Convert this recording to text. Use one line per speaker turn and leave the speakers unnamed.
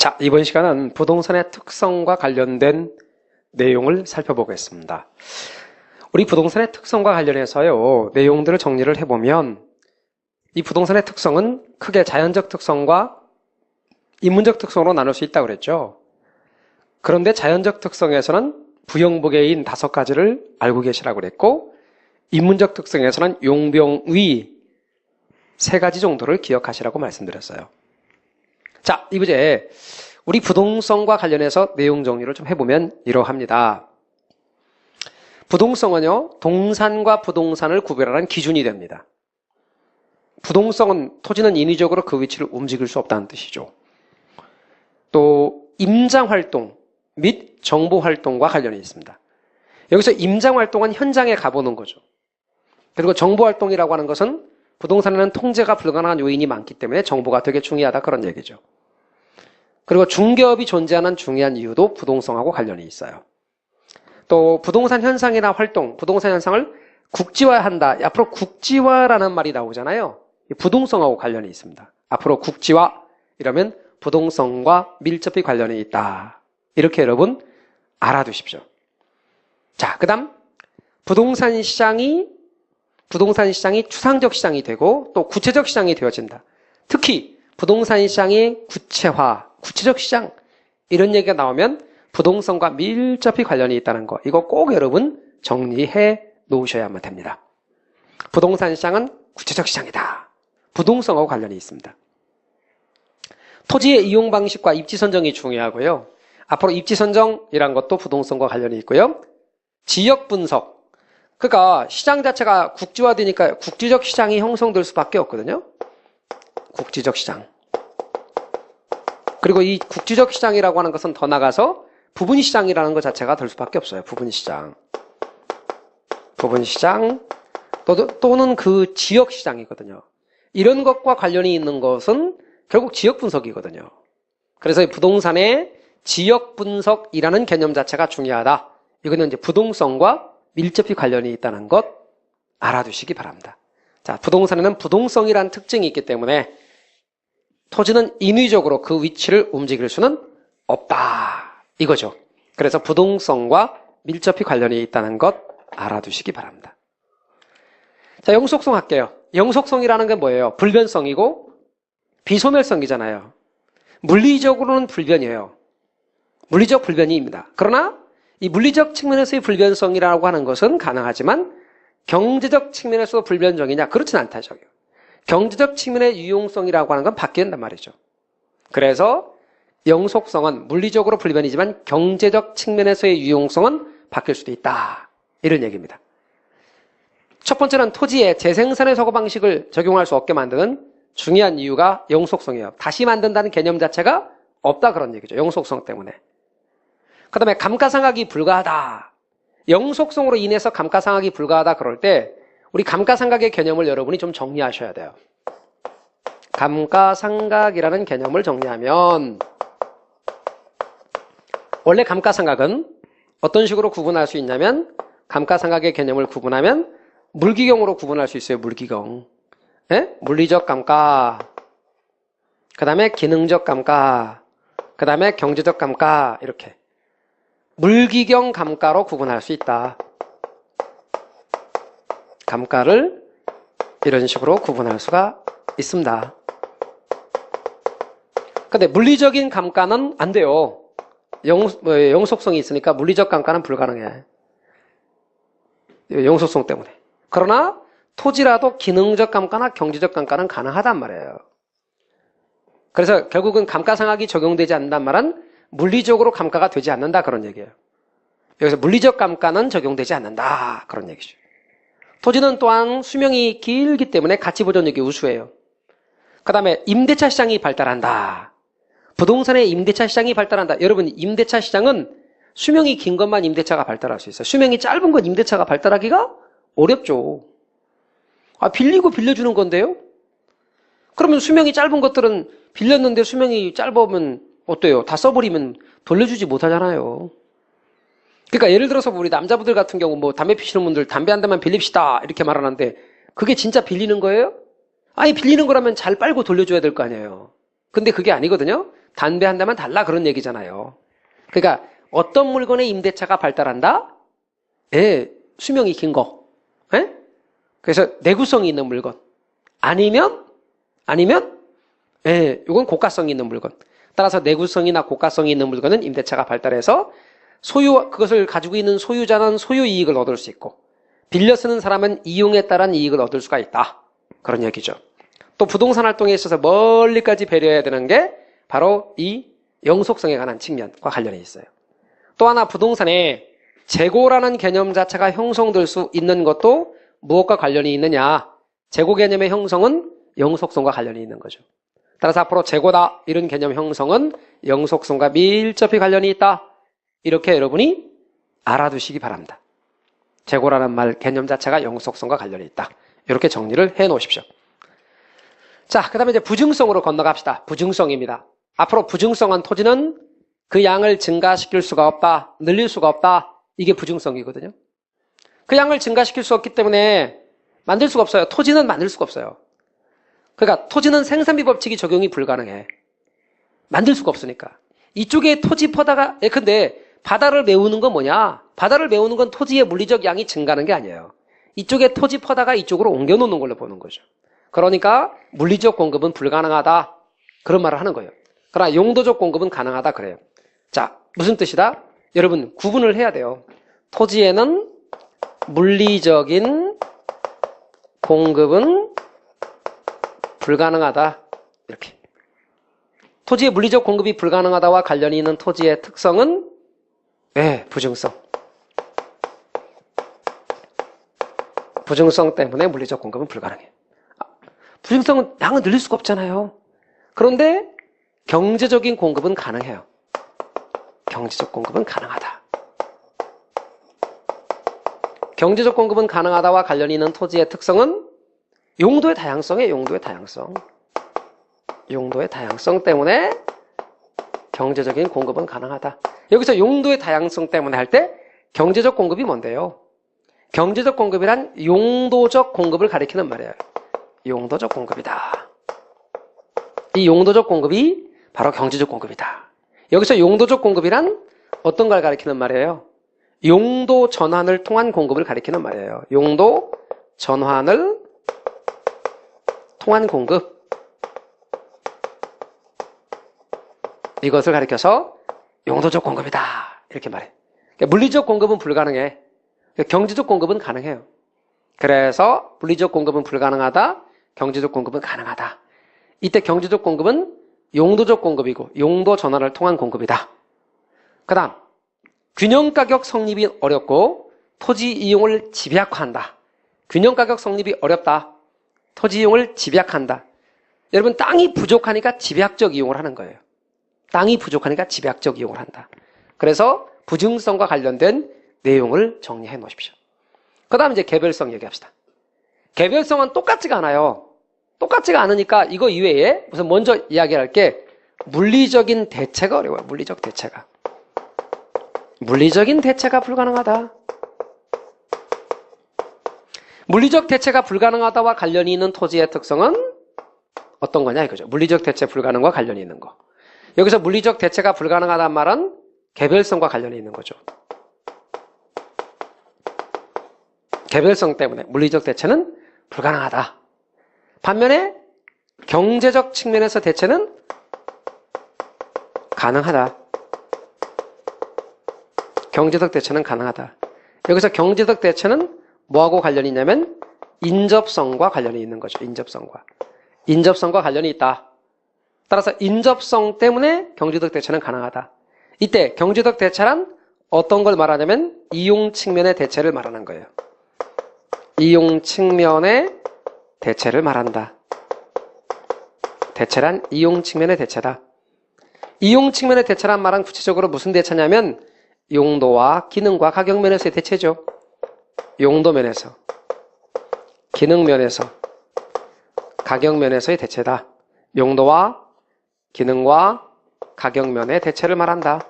자, 이번 시간은 부동산의 특성과 관련된 내용을 살펴보겠습니다. 우리 부동산의 특성과 관련해서요, 내용들을 정리를 해보면 이 부동산의 특성은 크게 자연적 특성과 인문적 특성으로 나눌 수 있다고 그랬죠. 그런데 자연적 특성에서는 부영부계인 5가지를 알고 계시라고 그랬고, 인문적 특성에서는 용병위 3가지 정도를 기억하시라고 말씀드렸어요. 자, 이제 우리 부동성과 관련해서 내용 정리를 좀 해보면 이러합니다. 부동성은요, 동산과 부동산을 구별하는 기준이 됩니다. 부동성은 토지는 인위적으로 그 위치를 움직일 수 없다는 뜻이죠. 또 임장활동 및 정보활동과 관련이 있습니다. 여기서 임장활동은 현장에 가보는 거죠. 그리고 정보활동이라고 하는 것은 부동산에는 통제가 불가능한 요인이 많기 때문에 정보가 되게 중요하다, 그런 얘기죠. 그리고 중개업이 존재하는 중요한 이유도 부동성하고 관련이 있어요. 또 부동산 현상이나 활동, 부동산 현상을 국지화한다. 앞으로 국지화라는 말이 나오잖아요. 부동성하고 관련이 있습니다. 앞으로 국지화 이러면 부동성과 밀접히 관련이 있다. 이렇게 여러분 알아두십시오. 자, 그 다음 부동산 시장이 추상적 시장이 되고 또 구체적 시장이 되어진다. 특히 부동산 시장의 구체화, 구체적 시장 이런 얘기가 나오면 부동성과 밀접히 관련이 있다는 거, 이거 꼭 여러분 정리해 놓으셔야만 됩니다. 부동산 시장은 구체적 시장이다. 부동성하고 관련이 있습니다. 토지의 이용 방식과 입지 선정이 중요하고요. 앞으로 입지 선정이란 것도 부동성과 관련이 있고요. 지역 분석, 그러니까 시장 자체가 국지화되니까 국지적 시장이 형성될 수밖에 없거든요. 국지적 시장. 그리고 이 국지적 시장이라고 하는 것은 더 나가서 부분 시장이라는 것 자체가 될 수밖에 없어요. 부분 시장. 부분 시장 또는 그 지역 시장이거든요. 이런 것과 관련이 있는 것은 결국 지역 분석이거든요. 그래서 부동산의 지역 분석이라는 개념 자체가 중요하다. 이거는 이제 부동성과 밀접히 관련이 있다는 것 알아두시기 바랍니다. 자, 부동산에는 부동성이라는 특징이 있기 때문에 토지는 인위적으로 그 위치를 움직일 수는 없다. 이거죠. 그래서 부동성과 밀접히 관련이 있다는 것 알아두시기 바랍니다. 자, 영속성 할게요. 영속성이라는 게 뭐예요? 불변성이고 비소멸성이잖아요. 물리적으로는 불변이에요. 물리적 불변이입니다. 그러나 이 물리적 측면에서의 불변성이라고 하는 것은 가능하지만 경제적 측면에서 불변적이냐? 그렇진 않다, 저기요. 경제적 측면의 유용성이라고 하는 건 바뀐단 말이죠. 그래서 영속성은 물리적으로 불변이지만 경제적 측면에서의 유용성은 바뀔 수도 있다. 이런 얘기입니다. 첫 번째는 토지에 재생산의 사고방식을 적용할 수 없게 만드는 중요한 이유가 영속성이에요. 다시 만든다는 개념 자체가 없다, 그런 얘기죠. 영속성 때문에. 그 다음에 감가상각이 불가하다. 영속성으로 인해서 감가상각이 불가하다 그럴 때 우리 감가상각의 개념을 여러분이 좀 정리하셔야 돼요. 감가상각이라는 개념을 정리하면 원래 감가상각은 어떤 식으로 구분할 수 있냐면 감가상각의 개념을 구분하면 물기경으로 구분할 수 있어요. 물기경. 예? 물리적 감가, 그 다음에 기능적 감가, 그 다음에 경제적 감가, 이렇게 물기경 감가로 구분할 수 있다. 감가를 이런 식으로 구분할 수가 있습니다. 근데 물리적인 감가는 안 돼요. 영속성이 있으니까 물리적 감가는 불가능해. 영속성 때문에. 그러나 토지라도 기능적 감가나 경제적 감가는 가능하단 말이에요. 그래서 결국은 감가상각이 적용되지 않는단 말은 물리적으로 감가가 되지 않는다, 그런 얘기예요. 여기서 물리적 감가는 적용되지 않는다, 그런 얘기죠. 토지는 또한 수명이 길기 때문에 가치 보존력이 우수해요. 그 다음에 임대차 시장이 발달한다. 부동산의 임대차 시장이 발달한다. 여러분, 임대차 시장은 수명이 긴 것만 임대차가 발달할 수 있어요. 수명이 짧은 건 임대차가 발달하기가 어렵죠. 빌리고 빌려주는 건데요? 그러면 수명이 짧은 것들은 빌렸는데 수명이 짧으면 어때요? 다 써버리면 돌려주지 못하잖아요. 그러니까 예를 들어서 우리 남자분들 같은 경우 뭐 담배 피시는 분들 담배 한 대만 빌립시다 이렇게 말하는데 그게 진짜 빌리는 거예요? 아니, 빌리는 거라면 잘 빨고 돌려줘야 될 거 아니에요. 근데 그게 아니거든요. 담배 한 대만 달라 그런 얘기잖아요. 그러니까 어떤 물건의 임대차가 발달한다? 예, 수명이 긴 거. 예? 그래서 내구성이 있는 물건. 아니면 예, 이건 고가성이 있는 물건. 따라서 내구성이나 고가성이 있는 물건은 임대차가 발달해서 그것을 가지고 있는 소유자는 소유 이익을 얻을 수 있고 빌려 쓰는 사람은 이용에 따른 이익을 얻을 수가 있다. 그런 얘기죠. 또 부동산 활동에 있어서 멀리까지 배려해야 되는 게 바로 이 영속성에 관한 측면과 관련이 있어요. 또 하나 부동산에 재고라는 개념 자체가 형성될 수 있는 것도 무엇과 관련이 있느냐? 재고 개념의 형성은 영속성과 관련이 있는 거죠. 따라서 앞으로 재고다 이런 개념 형성은 영속성과 밀접히 관련이 있다. 이렇게 여러분이 알아두시기 바랍니다. 재고라는 말 개념 자체가 영속성과 관련이 있다. 이렇게 정리를 해 놓으십시오. 자, 그 다음에 이제 부증성으로 건너갑시다. 부증성입니다. 앞으로 부증성한 토지는 그 양을 증가시킬 수가 없다. 늘릴 수가 없다. 이게 부증성이거든요. 그 양을 증가시킬 수 없기 때문에 만들 수가 없어요. 토지는 만들 수가 없어요. 그러니까 토지는 생산비 법칙이 적용이 불가능해. 만들 수가 없으니까. 이쪽에 토지 퍼다가, 근데 바다를 메우는 건 뭐냐? 바다를 메우는 건 토지의 물리적 양이 증가하는 게 아니에요. 이쪽에 토지 퍼다가 이쪽으로 옮겨 놓는 걸로 보는 거죠. 그러니까 물리적 공급은 불가능하다. 그런 말을 하는 거예요. 그러나 용도적 공급은 가능하다 그래요. 자, 무슨 뜻이다? 여러분 구분을 해야 돼요. 토지에는 물리적인 공급은 불가능하다. 이렇게. 토지의 물리적 공급이 불가능하다와 관련이 있는 토지의 특성은 부증성. 부증성 때문에 물리적 공급은 불가능해. 부증성은 양은 늘릴 수가 없잖아요. 그런데 경제적인 공급은 가능해요. 경제적 공급은 가능하다. 경제적 공급은 가능하다와 관련이 있는 토지의 특성은 용도의 다양성이에요. 용도의 다양성. 용도의 다양성 때문에 경제적인 공급은 가능하다. 여기서 용도의 다양성 때문에 할 때 경제적 공급이 뭔데요? 경제적 공급이란 용도적 공급을 가리키는 말이에요. 용도적 공급이다. 이 용도적 공급이 바로 경제적 공급이다. 여기서 용도적 공급이란 어떤 걸 가리키는 말이에요? 용도 전환을 통한 공급을 가리키는 말이에요. 용도 전환을 통한 공급. 이것을 가리켜서 용도적 공급이다. 이렇게 말해. 그러니까 물리적 공급은 불가능해. 경제적 공급은 가능해요. 그래서 물리적 공급은 불가능하다. 경제적 공급은 가능하다. 이때 경제적 공급은 용도적 공급이고 용도 전환을 통한 공급이다. 그 다음 균형가격 성립이 어렵고 토지 이용을 집약화한다. 균형가격 성립이 어렵다. 토지 이용을 집약한다. 여러분 땅이 부족하니까 집약적 이용을 하는 거예요. 땅이 부족하니까 집약적 이용을 한다. 그래서 부증성과 관련된 내용을 정리해 놓으십시오. 그 다음 이제 개별성 얘기합시다. 개별성은 똑같지가 않아요. 똑같지가 않으니까 이거 이외에 우선 먼저 이야기할 게 물리적인 대체가 어려워요. 물리적 대체가. 물리적인 대체가 불가능하다. 물리적 대체가 불가능하다와 관련이 있는 토지의 특성은 어떤 거냐 이거죠. 물리적 대체 불가능과 관련이 있는 거. 여기서 물리적 대체가 불가능하다는 말은 개별성과 관련이 있는 거죠. 개별성 때문에 물리적 대체는 불가능하다. 반면에 경제적 측면에서 대체는 가능하다. 경제적 대체는 가능하다. 여기서 경제적 대체는 뭐하고 관련이 있냐면 인접성과 관련이 있는 거죠. 인접성과 관련이 있다. 따라서 인접성 때문에 경제적 대체는 가능하다. 이때 경제적 대체란 어떤 걸 말하냐면 이용 측면의 대체를 말하는 거예요. 이용 측면의 대체를 말한다. 대체란 이용 측면의 대체다. 이용 측면의 대체란 말은 구체적으로 무슨 대체냐면 용도와 기능과 가격 면에서의 대체죠. 용도 면에서, 기능 면에서, 가격 면에서의 대체다. 용도와 기능과 가격 면의 대체를 말한다.